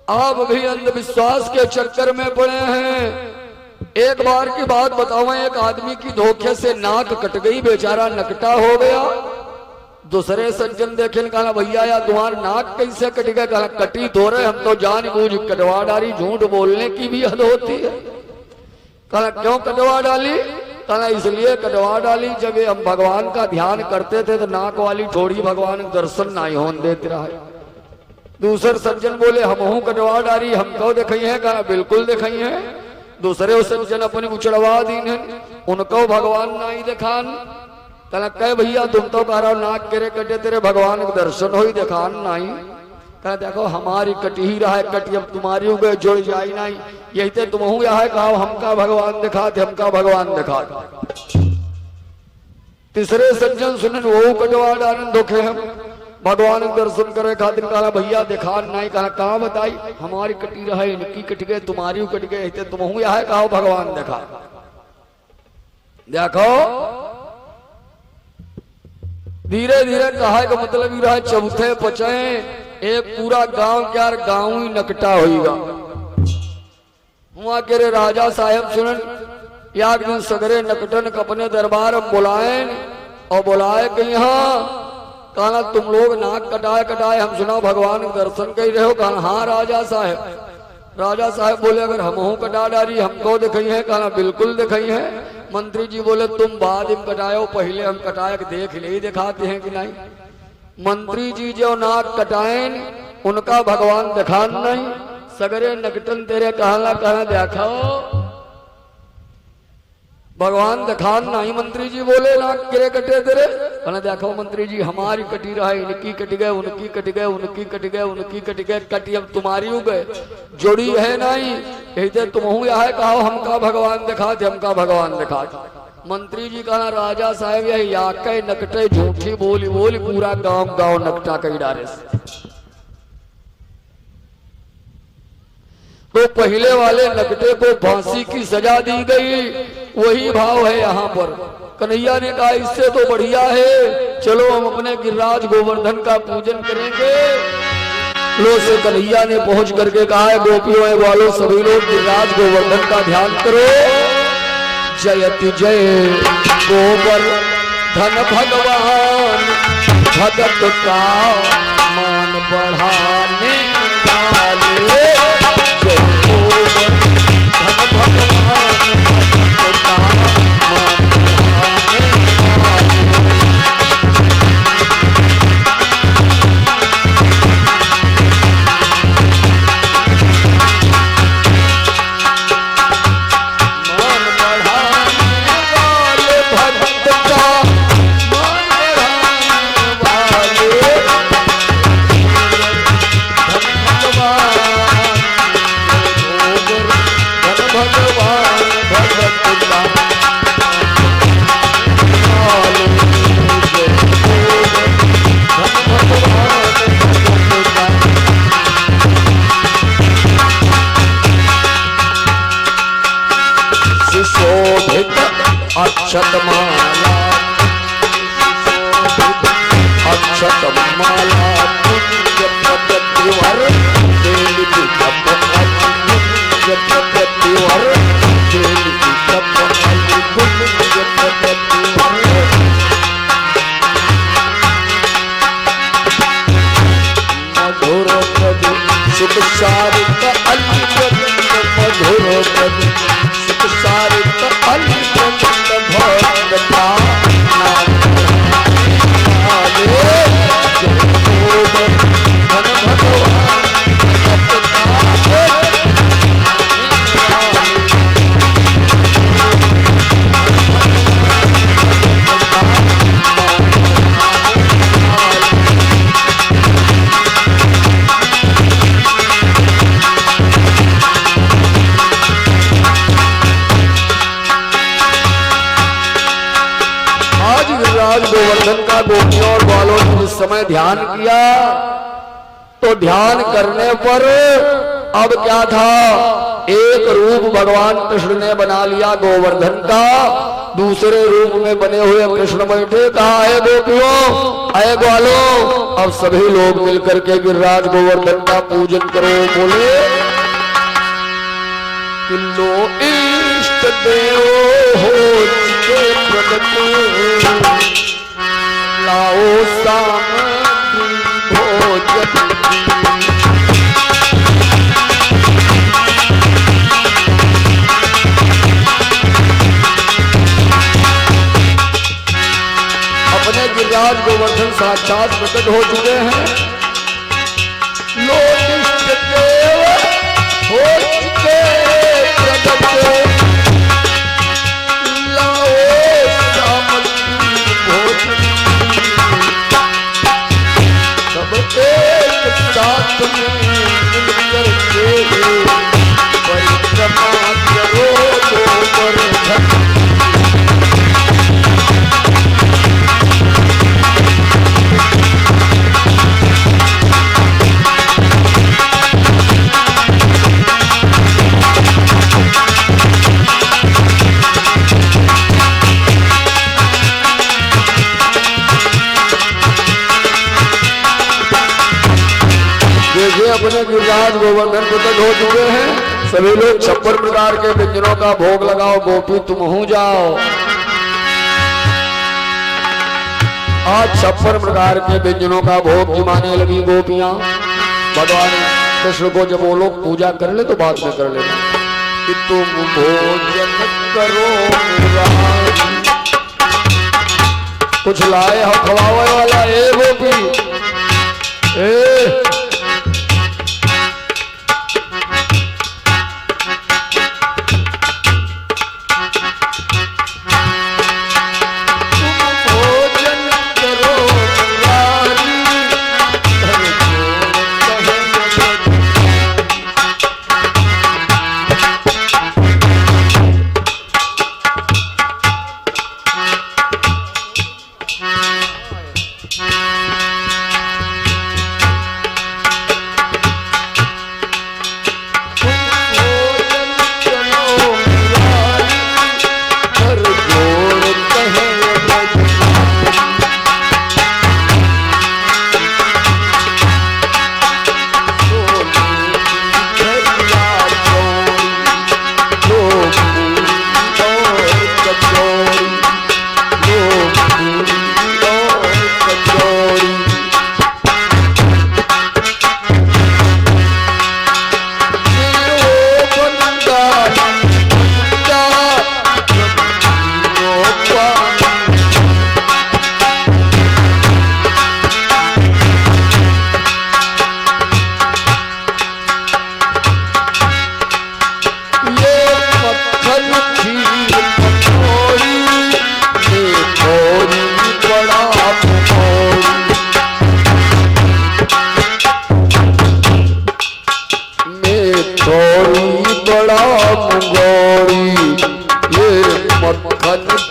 आप भी अंधविश्वास के चक्कर में पड़े हैं। एक बार की बात बताऊं, एक आदमी की धोखे से नाक कट गई, बेचारा नकटा हो गया। दूसरे सज्जन देखे, कहा भैया या तुम्हारी नाक कैसे कट गया? कहा कटी तो रहे, हम तो जानबूझ कटवा डाली, झूठ बोलने की भी हद होती है। कहा क्यों कटवा डाली? कहा इसलिए कटवा डाली, जब हम भगवान का ध्यान करते थे तो नाक वाली थोड़ी भगवान दर्शन नहीं होने देते रहे। दूसरे सज्जन बोले हम हूं कटवा डाली, हमको दिखाई है? कहा बिल्कुल दिखाई है। दूसरे सज्जन अपनी उचड़वा दी है, उनको भगवान नहीं दिखान। कहा कह भैया तुम तो कह रहा हो नाक केरे कटे, तेरे भगवान के दर्शन हो ही दिखान नहीं। कहा देखो हमारी कटी ही रहा है, कटी अब तुम्हारी हो गए, जुड़ जाई नहीं, यही तो तुम हूं यहाँ कहा हमका भगवान दिखाते, हमका भगवान दिखा। तीसरे सज्जन सुन वो कटवा डालन धोखे हम भगवान दर्शन करे खातिर। कहा भैया दिखा नहीं। कहा कहाँ बताई? हमारी कटी रहे, इनकी कट गए, तुम्हारी कट गए, तुम हूं यहाँ कहा भगवान दिखा। देखो धीरे धीरे कहा का मतलब ही रहा, चौथे पचे एक पूरा गांव क्या गांव ही नकटा होगा। हुआ के राजा साहब सुनन याद दिन सगरे नकटन अपने दरबार में बुलाए और बुलाए कि यहाँ कहा तुम लोग नाक कटाए कटाए हम सुना भगवान दर्शन कर रहे हो? कहा हाँ राजा साहब। राजा साहब बोले अगर हम हूं कटा डाली हमको दिखाई है? कहा बिल्कुल दिखाई है। मंत्री जी बोले तुम बाद में कटाए, पहले हम कटाए देख ले दिखाते हैं कि नहीं? मंत्री जी जो नाक कटाएं उनका भगवान दिखान नहीं, सगरे नकटन तेरे कहला कहा देखो भगवान दिखान नहीं। मंत्री जी बोले नाक किरे कटे तेरे? कहना देखो मंत्री जी हमारी कटी रहा है, इनकी कट गए, उनकी कट गए, उनकी कट गए, उनकी कट गए, कटी अब तुम्हारी हो गए, जोड़ी है नहीं, कहते तुम हूं यहाँ कहो हमका भगवान दिखाते, हमका भगवान दिखाते। मंत्री जी कहना राजा साहब यही याके नकटे झूठी बोली बोली पूरा गांव गांव नकटा कही डारे। तो पहले वाले नकटे को फांसी की सजा दी गई, वही भाव है यहाँ पर। कन्हैया ने कहा इससे तो बढ़िया है, चलो हम अपने गिरिराज गोवर्धन का पूजन करेंगे। लो से कन्हैया ने पहुंच करके कहा है गोपियों वालों सभी लोग गिरिराज गोवर्धन का ध्यान करो। जयति जय गोवर्धन भगवान, भगत का मान बढ़ाने वाले। जय गोवर्धन भगवान, भगत का मान बढ़ाने वाले। अक्षतमाला अक्षतमाला पुण्य प्रतिवर देवी तप पुण्य प्रतिवर देवी तप पुण्य प्रतिवर। मधुर पद सुख सारित अलिपद, मधुर पद सुख सारित अलिपद, भगता नाम वाले। भगवान गोवर्धन का गोपियों और बालों ने जिस समय ध्यान किया तो ध्यान करने पर अब क्या था, एक रूप भगवान कृष्ण ने बना लिया गोवर्धन का। दूसरे रूप में बने हुए कृष्ण बैठे। कहा है गोपियों, आए ग्वालों, अब सभी लोग मिलकर के गिरिराज गोवर्धन का पूजन करो। बोले लो इष्ट देव हो के प्रगट, लाओ सामग्री भोजन। अपने गिरिराज गोवर्धन साक्षात प्रकट हो चुके हैं। लो इष्ट देव हो चुके प्रगट, लाओ सामग्री भोजन। सब एक साथ में मिलकर के परिक्रमा करो गोवर्धन। अपने गिरिराज गोवर्धन प्रकट हो चुके हैं। सभी लोग 56 प्रकार के व्यंजनों का भोग लगाओ। गोपी तुम हो जाओ। आज 56 प्रकार के व्यंजनों का भोग जमाने लगी गोपियां। भगवान कृष्ण को जब वो लोग पूजा कर ले तो बाद में कर लेना कि तुम भोजन करो मुरारी। कुछ लाए हम खवावे वाला ए गोपी ए।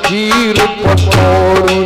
खीर पकौड़ी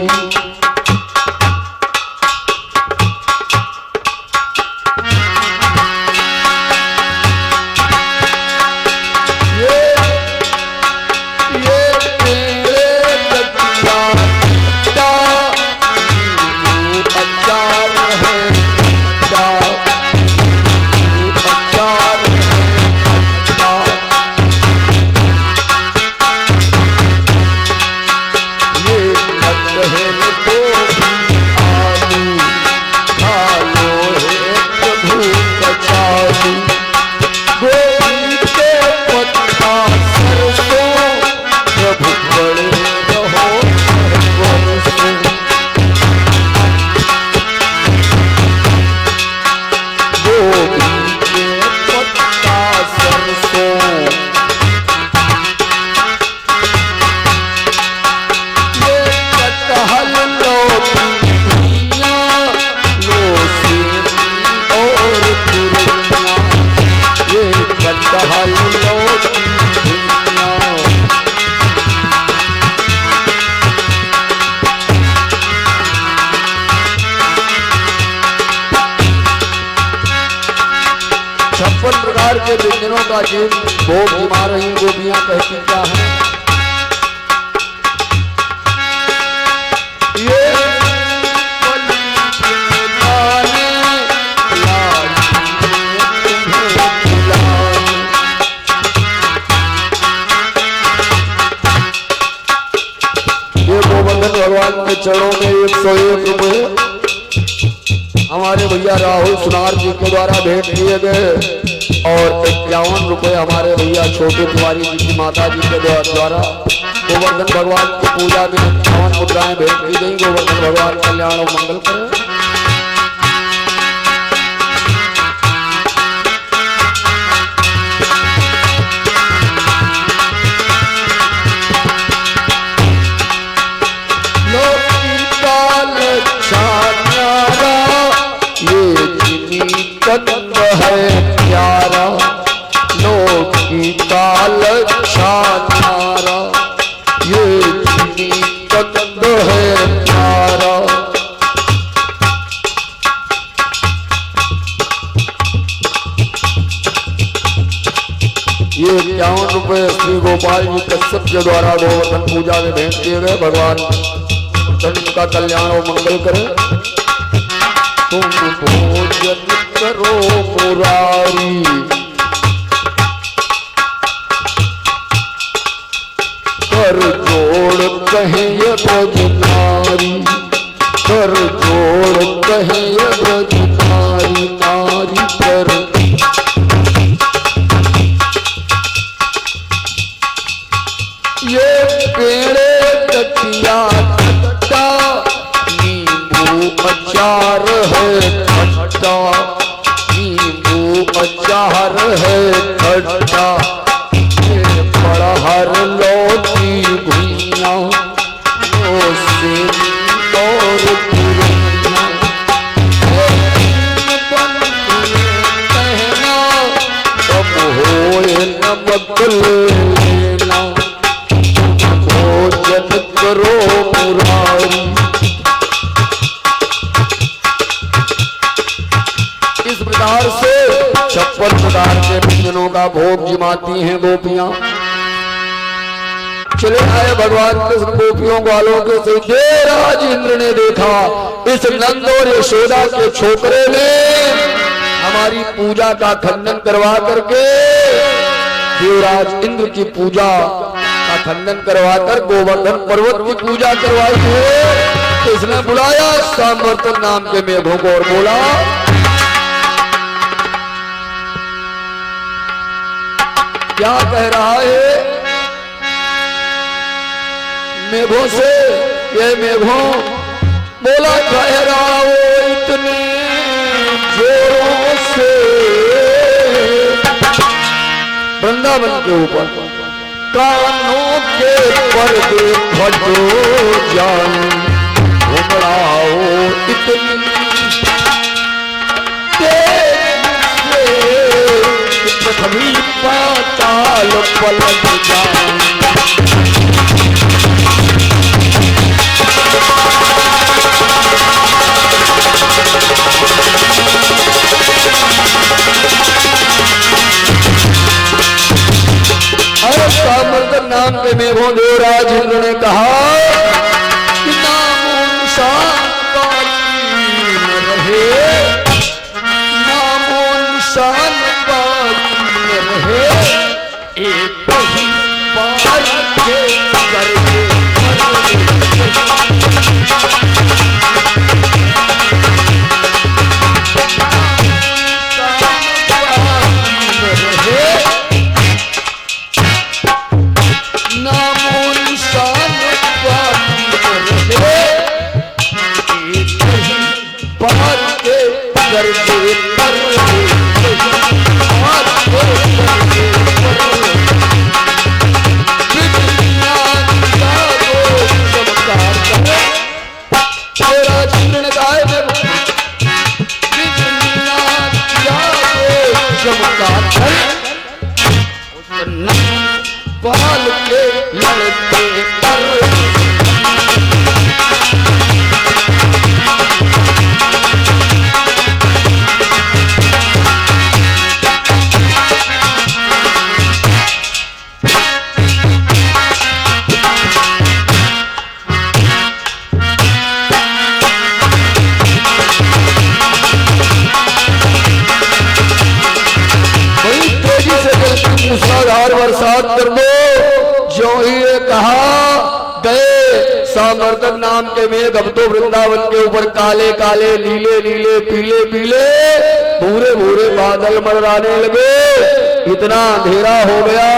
के व्यंजनों का जीव भोग जिमा रही गोपियां कहती क्या है। भैया राहुल सुनार जी के द्वारा भेंट किए गए और 51 रुपए हमारे भैया छोटे तिवारी जी की माता जी के द्वारा गोवर्धन भगवान की पूजा में 51 मुद्राएं भेंट की गई। गोवर्धन भगवान कल्याण और मंगल करें। कंद है प्यारा लोक की काल छानारा, ये कंद है प्यारा। ये 51 रुपए श्री गोपाल जी कश्यप के द्वारा गोवर्धन पूजा में भेंट किए गए। भगवान का कल्याण और मंगल करें। तुम भोजन करो मुरारी, कर जोड़ कहे ये ब्रजनारी, कर जोड़ कहे ये ब्रजनारी नारी कर। ये पेड़े कटिया कट्टा नींबू अचार है खट्टा, नींबू अचार है खट्टा। ये पड़हर लौकी भुइया से और पुरैया, कहना तब होए नमक लेना, भोजन करो मुरारी। इस प्रकार से 56 प्रकार के व्यंजनों का भोग जिमाती हैं गोपियां। चले आए भगवान कृष्ण गोपियों को आलोक से। देवराज इंद्र ने देखा इस नंद और यशोदा के छोकरे ने हमारी पूजा का खंडन करवा करके, देवराज इंद्र की पूजा का खंडन करवाकर गोवर्धन पर्वत की पूजा करवाई है। तो इसने बुलाया सामर्थन नाम के मेघों को और बोला, क्या कह रहा है मेघों से? ये मेघों बोला ठहराओ इतने जोरों से, वृंदावन के ऊपर कानों के पर्दे फटो जान, घुमराओ इतनी पृथ्वी पाताल पलट जाए। सामर्थन नाम के मेघों देवराज इंद्र ने कहा कि नामो निशान बाकी न रहे, नामो निशान बाकी न रहे, एक ही बार के करके बाल के लड़के पर मूसलाधार बरसात कर दो। जो ही ये कहा गए श्यामवर्धन नाम के मेघ अब तो वृंदावन के ऊपर काले काले नीले नीले पीले पीले भूरे भूरे बादल मंडराने लगे। इतना अंधेरा हो गया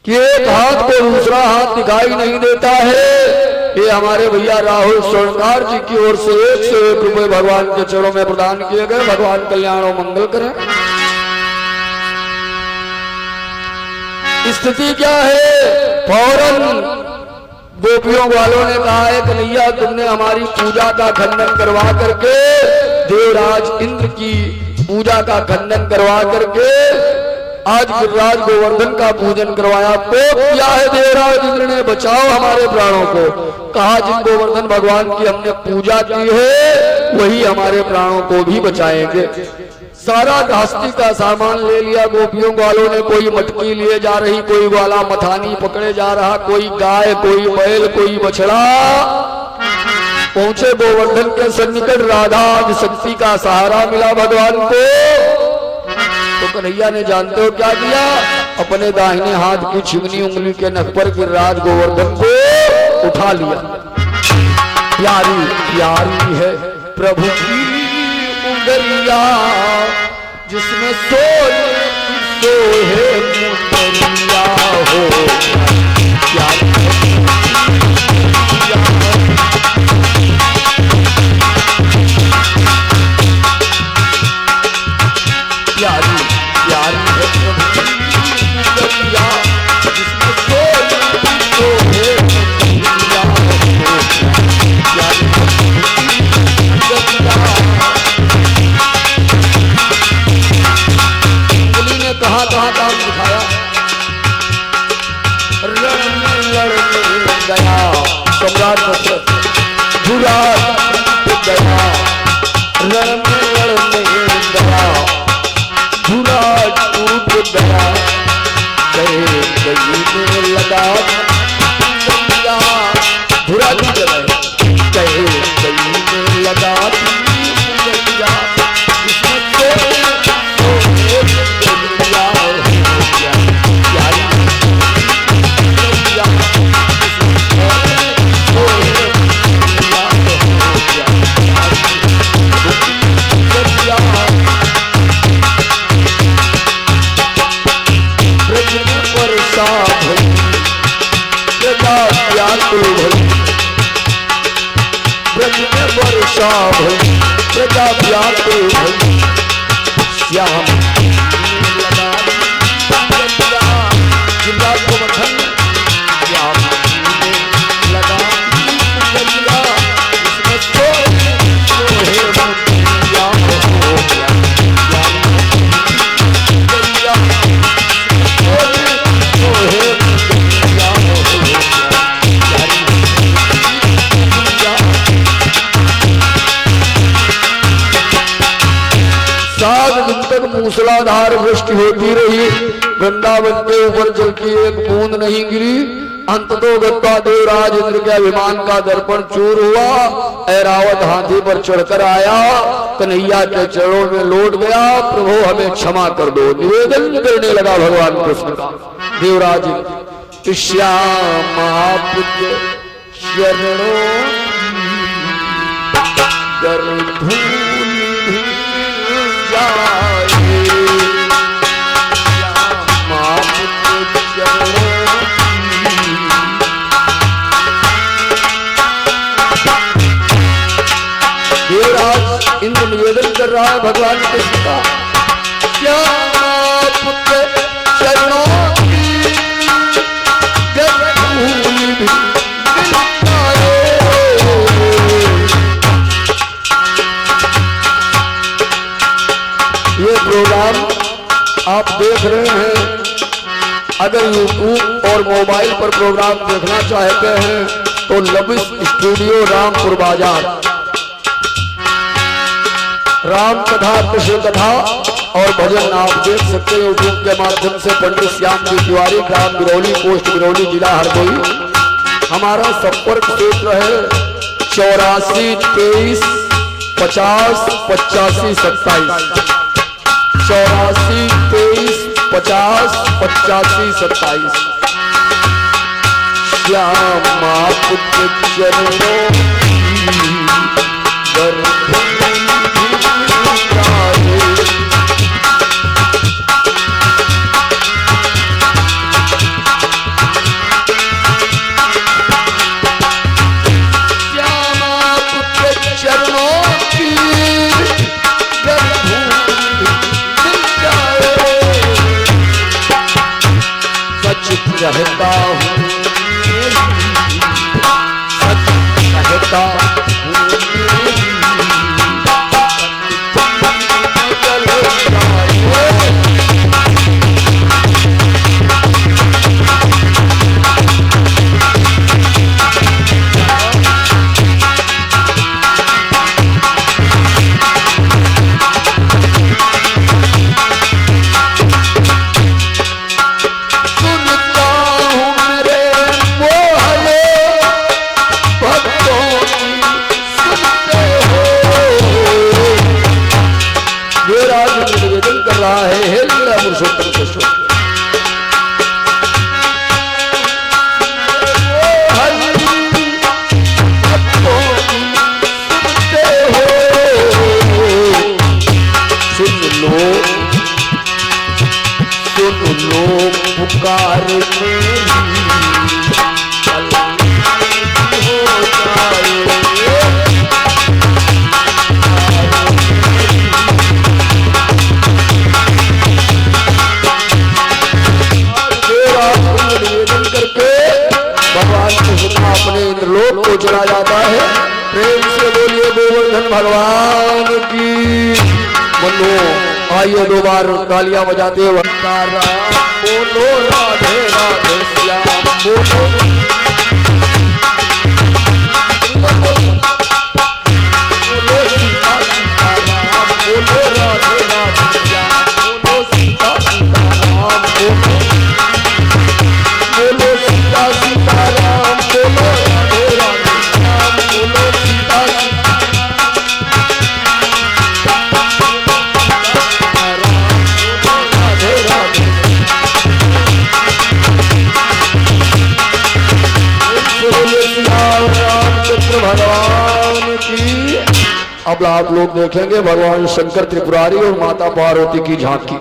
कि एक हाथ को दूसरा हाथ दिखाई नहीं देता है। ये हमारे भैया राहुल स्वर्णकार जी की ओर से 101 रुपए भगवान के चरणों में प्रदान किए गए। भगवान कल्याण और मंगल करें। स्थिति क्या है? फौरन गोपियों वालों ने कहा है कन्हैया तुमने हमारी पूजा का खंडन करवा करके देवराज इंद्र की पूजा का खंडन करवा करके आज गिरिराज गोवर्धन का पूजन करवाया। तो क्या है देवराज इंद्र ने, बचाओ हमारे प्राणों को। कहा जिन गोवर्धन भगवान की हमने पूजा की है वही हमारे प्राणों को भी बचाएंगे। सारा घास्ती का सामान ले लिया गोपियों वालों ने। कोई मटकी लिए जा रही, कोई वाला मथानी पकड़े जा रहा, कोई गाय, कोई बैल, कोई बछड़ा। पहुंचे गोवर्धन के सन्निकट। राधा शक्ति का सहारा मिला भगवान को। तो कन्हैया ने जानते हो क्या किया? अपने दाहिने हाथ की छिगनी उंगली के नख पर गिरिराज गोवर्धन को उठा लिया। प्यारी प्यारी है प्रभु की उंगलिया जिसमें सोए मुंदरिया हो। प्यारी प्यारी प्यारी है प्रभु की उंगलिया जिसमें सोए मुंदरिया हो। प्यारी कहाँ कहाँ काम दिखाया। रण में लड़ने गया सम्राट दशरथ, युवराज गया। रण में लड़ने गया युवराज टूट गया। गए गई में लगा युवराज गए गए गई में लगा प्रजा व्याकुल भई श्याम लगा जिला गोवर्धन श्याम लगा मूसलाधार वृष्टि होती रही। वृंदावन के ऊपर जल की एक बूंद नहीं गिरी। अंत तो गत्ता देवराज इंद्र के अभिमान का दर्पण चूर हुआ। ऐरावत हाथी पर चढ़कर आया, कन्हैया के चरणों में लौट गया। प्रभु हमें क्षमा कर दो। निवेदन करने लगा भगवान कृष्ण का। देवराज श्याम महापुत्र शरणों देवराज इंद्र निवेदन कर रहा है भगवान कृष्ण का। श्याम पुत्र चरणों ये प्रोग्राम आप देख रहे हैं। अगर यूट्यूब और मोबाइल पर प्रोग्राम देखना चाहते हैं तो लविश स्टूडियो रामपुर बाजार राम कथा, कृष्ण कथा और भजन आप देख सकते हैं यूट्यूब के माध्यम से। पंडित श्याम जी तिवारी, ग्राम बिरौली, पोस्ट बिरौली, जिला हरदोई। हमारा संपर्क सूत्र है 84 23 50 85 27। 84 23 50 85 27। श्यामा पुत्र चरणों रहता हूँ सच कहता पुकार निवेदन करके भगवान को सुना अपने इंद्रलोक को चला जाता है। प्रेम से बोलिए गोवर्धन भगवान की। मनो आइए दो बार तालियां बजाते हुए बोलो राधे राधे श्याम बोलो बोलो सीता सीताराम बोलो राधे राधे श्याम बोलो सीता सीताराम बोलो बोलो सीता सीताराम बोलो राधे राधे श्याम बोलो सीता भगवान की। अब आप लोग देखेंगे भगवान शंकर त्रिपुरारी और माता पार्वती की झांकी।